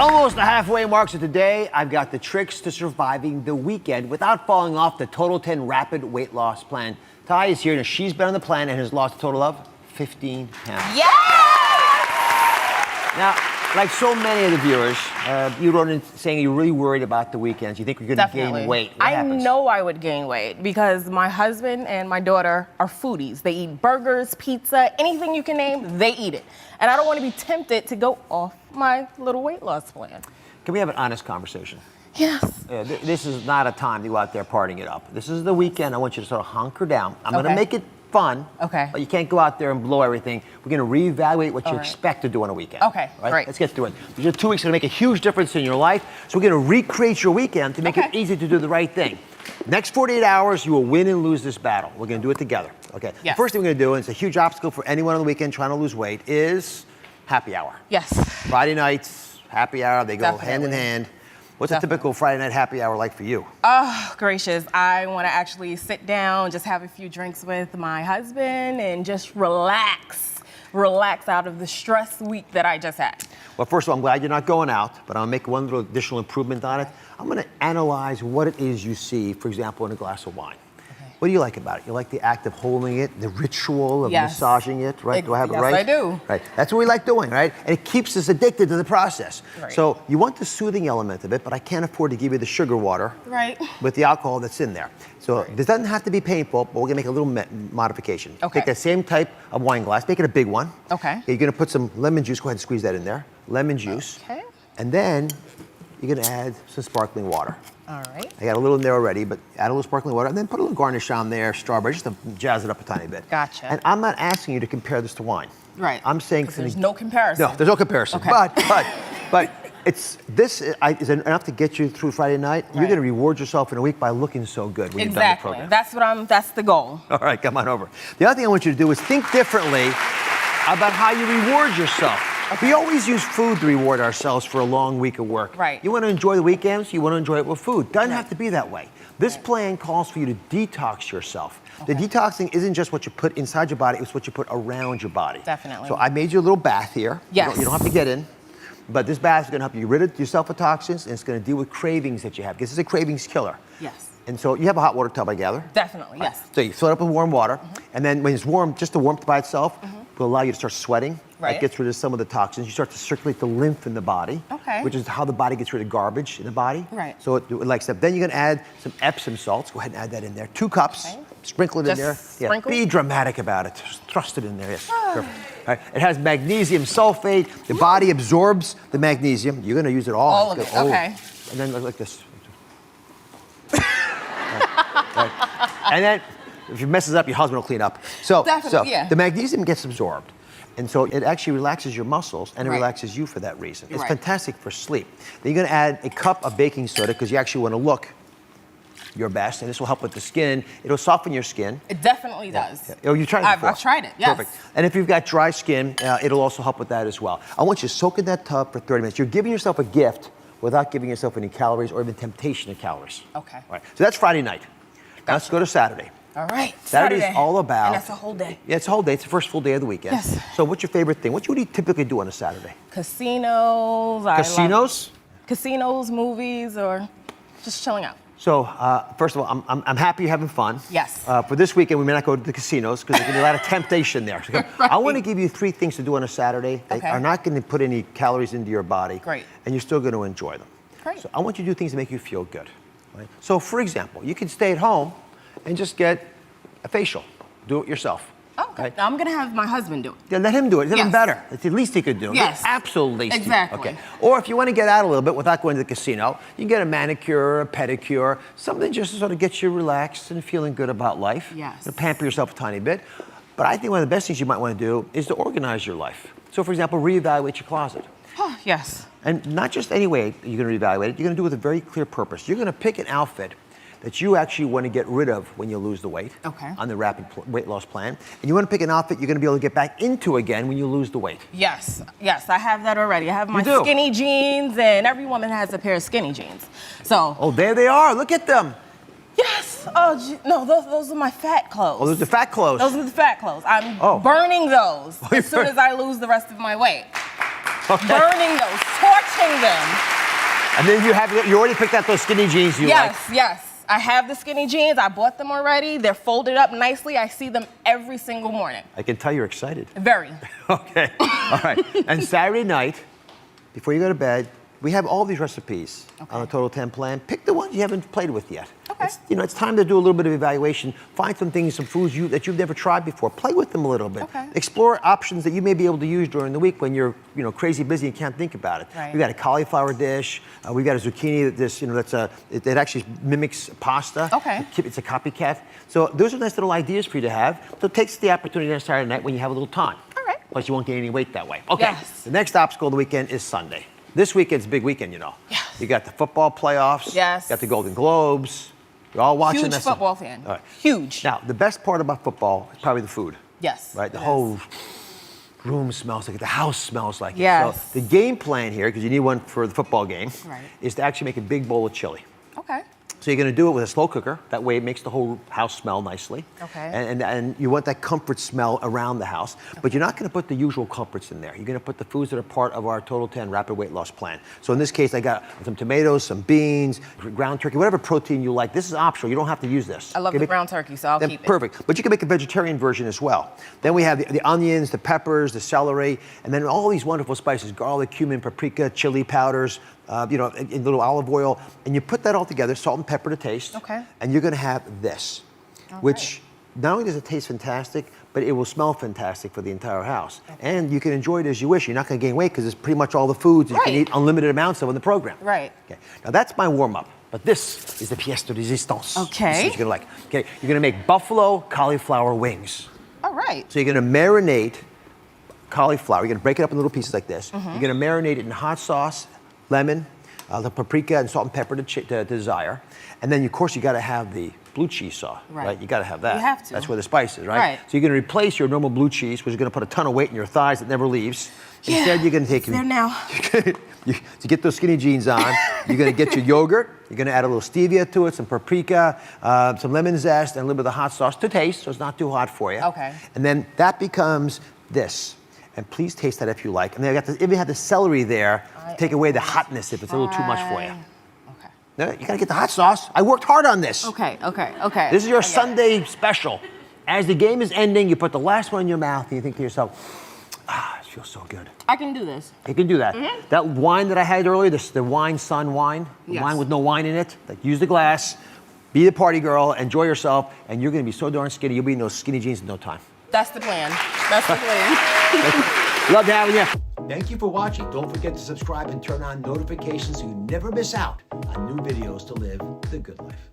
almost the halfway mark, so today I've got the tricks to surviving the weekend without falling off the Total 10 Rapid Weight Loss Plan. Ty is here, and she's been on the plan and has lost a total of 15 pounds. Yes! Now, like so many of the viewers, you wrote in saying you're really worried about the weekends. You think you're going to gain weight. What happens? know I would gain weight because my husband and my daughter are foodies. They eat burgers, pizza, anything you can name, they eat it. And I don't want to be tempted to go off my little weight loss plan. Can we have an honest conversation? Yes. This is not a time to go out there partying it up. This is the weekend. I want you to sort of hunker down. I'm going to make it fun. Okay. But you can't go out there and blow everything. We're going to reevaluate what you expect to do on a weekend. Okay, great. Let's get through it. These are 2 weeks going to make a huge difference in your life. So we're going to recreate your weekend to make it easy to do the right thing. Next 48 hours, you will win and lose this battle. We're going to do it together. Okay. Yes. The first thing we're going to do, and it's a huge obstacle for anyone on the weekend trying to lose weight, is happy hour. Yes. Friday nights, happy hour, they go hand in hand. What's a typical Friday night happy hour like for you? Oh, gracious. I want to actually sit down, just have a few drinks with my husband and just relax out of the stress week that I just had. Well, first of all, I'm glad you're not going out, but I'll make one little additional improvement on it. I'm going to analyze what it is you see, for example, in a glass of wine. What do you like about it? You like the act of holding it, the ritual of massaging it, right? Do I have it right? Yes, I do. Right. That's what we like doing, right? And it keeps us addicted to the process. Right. So you want the soothing element of it, but I can't afford to give you the sugar water with the alcohol that's in there. So this doesn't have to be painful, but we're going to make a little modification. Okay. Take that same type of wine glass, make it a big one. Okay. You're going to put some lemon juice. Go ahead and squeeze that in there. Lemon juice. Okay. And then you're going to add some sparkling water. All right. I got a little in there already, but add a little sparkling water, and then put a little garnish on there, strawberry, just to jazz it up a tiny bit. Gotcha. And I'm not asking you to compare this to wine. Right. I'm saying there's no comparison. No, there's no comparison. Okay. But this is enough to get you through Friday night. You're going to reward yourself in a week by looking so good when you're done the program. That's the goal. All right, come on over. The other thing I want you to do is think differently about how you reward yourself. We always use food to reward ourselves for a long week of work. Right. You want to enjoy the weekends, you want to enjoy it with food. Doesn't have to be that way. This plan calls for you to detox yourself. The detoxing isn't just what you put inside your body, it's what you put around your body. Definitely. So I made you a little bath here. Yes. You don't have to get in. But this bath is going to help you get rid of yourself of toxins, and it's going to deal with cravings that you have. Because it's a cravings killer. Yes. And so you have a hot water tub, I gather? Definitely, yes. So you fill it up with warm water, and then when it's warm, just the warmth by itself will allow you to start sweating. Right. That gets rid of some of the toxins. You start to circulate the lymph in the body, which is how the body gets rid of garbage in the body. Right. So it likes that. Then you're going to add some Epsom salts. Go ahead and add that in there. 2 cups. Okay. Sprinkle it in there. Sprinkle? Be dramatic about it. Just thrust it in there. Yes. Perfect. All right. It has magnesium sulfate. The body absorbs the magnesium. You're going to use it all. All of it. Okay. And then like this. Right. And then if it messes up, your husband will clean up. So the magnesium gets absorbed. And so it actually relaxes your muscles, and it relaxes you for that reason. It's fantastic for sleep. Then you're going to add a cup of baking soda because you actually want to look your best, and this will help with the skin. It'll soften your skin. It definitely does. Yeah. Oh, you tried it before? I've tried it, yes. Perfect. And if you've got dry skin, it'll also help with that as well. I want you to soak in that tub for 30 minutes. You're giving yourself a gift without giving yourself any calories or even temptation of calories. Okay. All right. So that's Friday night. Gotcha. Let's go to Saturday. All right. Saturday's all about. And that's a whole day. Yeah, it's a whole day. It's the first full day of the weekend. Yes. So what's your favorite thing? What do you typically do on a Saturday? Casinos. Casinos? Casinos, movies, or just chilling out. So, first of all, I'm happy you're having fun. Yes. For this weekend, we may not go to the casinos because there's going to be a lot of temptation there. So, I want to give you 3 things to do on a Saturday that are not going to put any calories into your body. Great. And you're still going to enjoy them. Great. So I want you to do things that make you feel good. Right? So, for example, you can stay at home and just get a facial. Do it yourself. Oh, okay. Right? I'm going to have my husband do it. Yeah, let him do it. It's even better. It's the least he could do. Yes. The absolute least. Exactly. Okay. Or if you want to get out a little bit without going to the casino, you can get a manicure, a pedicure, something just to sort of get you relaxed and feeling good about life. Yes. To pamper yourself a tiny bit. But I think one of the best things you might want to do is to organize your life. So, for example, reevaluate your closet. Oh, yes. And not just any way you're going to reevaluate it, you're going to do it with a very clear purpose. You're going to pick an outfit that you actually want to get rid of when you lose the weight on the rapid weight loss plan. And you want to pick an outfit you're going to be able to get back into again when you lose the weight. Yes, yes, I have that already. I have my skinny jeans, and every woman has a pair of skinny jeans. So. Oh, there they are. Look at them. Yes. Oh, no, those are my fat clothes. Oh, those are the fat clothes. Those are the fat clothes. I'm burning those as soon as I lose the rest of my weight. burning those, torching them. And then you already picked out those skinny jeans you like. Yes. I have the skinny jeans. I bought them already. They're folded up nicely. I see them every single morning. I can tell you're excited. Very. Okay. All right. And Saturday night, before you go to bed, we have all these recipes on the Total 10 plan. Pick the ones you haven't played with yet. Okay. It's time to do a little bit of evaluation. Find some things, some foods that you've never tried before. Play with them a little bit. Okay. Explore options that you may be able to use during the week when you're, crazy busy and can't think about it. Right. We've got a cauliflower dish. We've got a zucchini that actually mimics pasta. Okay. It's a copycat. So those are nice little ideas for you to have. So it takes the opportunity on Saturday night when you have a little time. All right. Plus you won't gain any weight that way. Okay. Yes. The next obstacle of the weekend is Sunday. This weekend's a big weekend, Yes. You got the football playoffs. Yes. You got the Golden Globes. You're all watching Huge this. football fan. All right. Huge. Now, the best part about football is probably the food. Yes. Right? The whole room smells like it. The house smells like Yes. it. So the game plan here, because you need one for the football game, Right. is to actually make a big bowl of chili. Okay. So you're going to do it with a slow cooker. That way it makes the whole house smell nicely. Okay. And you want that comfort smell around the house. But you're not going to put the usual comforts in there. You're going to put the foods that are part of our Total 10 Rapid Weight Loss Plan. So in this case, I got some tomatoes, some beans, ground turkey, whatever protein you like. This is optional. You don't have to use this. I love the ground turkey, so I'll keep it. Perfect. But you can make a vegetarian version as well. Then we have the onions, the peppers, the celery, and then all these wonderful spices, garlic, cumin, paprika, chili powders, in little olive oil, and you put that all together, salt and pepper to taste. Okay. And you're going to have this, which not only does it taste fantastic, but it will smell fantastic for the entire house. Okay. And you can enjoy it as you wish. You're not going to gain weight because it's pretty much all the foods that you can eat unlimited amounts of in the program. Right. Okay. Now that's my warm-up, but this is the pièce de résistance. Okay. This is what you're going to like. Okay. You're going to make buffalo cauliflower wings. All right. So you're going to marinate cauliflower. You're going to break it up in little pieces like this. You're going to marinate it in hot sauce, lemon, the paprika, and salt and pepper to desire. And then, of course, you got to have the blue cheese sauce, right? You got to have that. You have to. That's where the spice is, right? Right. So you're going to replace your normal blue cheese, which is going to put a ton of weight in your thighs that never leaves. Instead, you're going to take there now. to get those skinny jeans on, you're going to get your yogurt. You're going to add a little stevia to it, some paprika, some lemon zest, and a little bit of the hot sauce to taste, so it's not too hot for you. Okay. And then that becomes this. And please taste that if you like. And then I got even have the celery there. Take away the hotness if it's a little too much for you. Okay. No, you got to get the hot sauce. I worked hard on this. Okay. This is your Sunday special. As the game is ending, you put the last one in your mouth and you think to yourself, it feels so good. I can do this. You can do that. That wine that I had earlier, the wine sun wine, the wine with no wine in it, like use the glass, be the party girl, enjoy yourself, and you're going to be so darn skinny, you'll be in those skinny jeans in no time. That's the plan. That's the plan. Love having you. Thank you for watching. Don't forget to subscribe and turn on notifications so you never miss out on new videos to live the good life.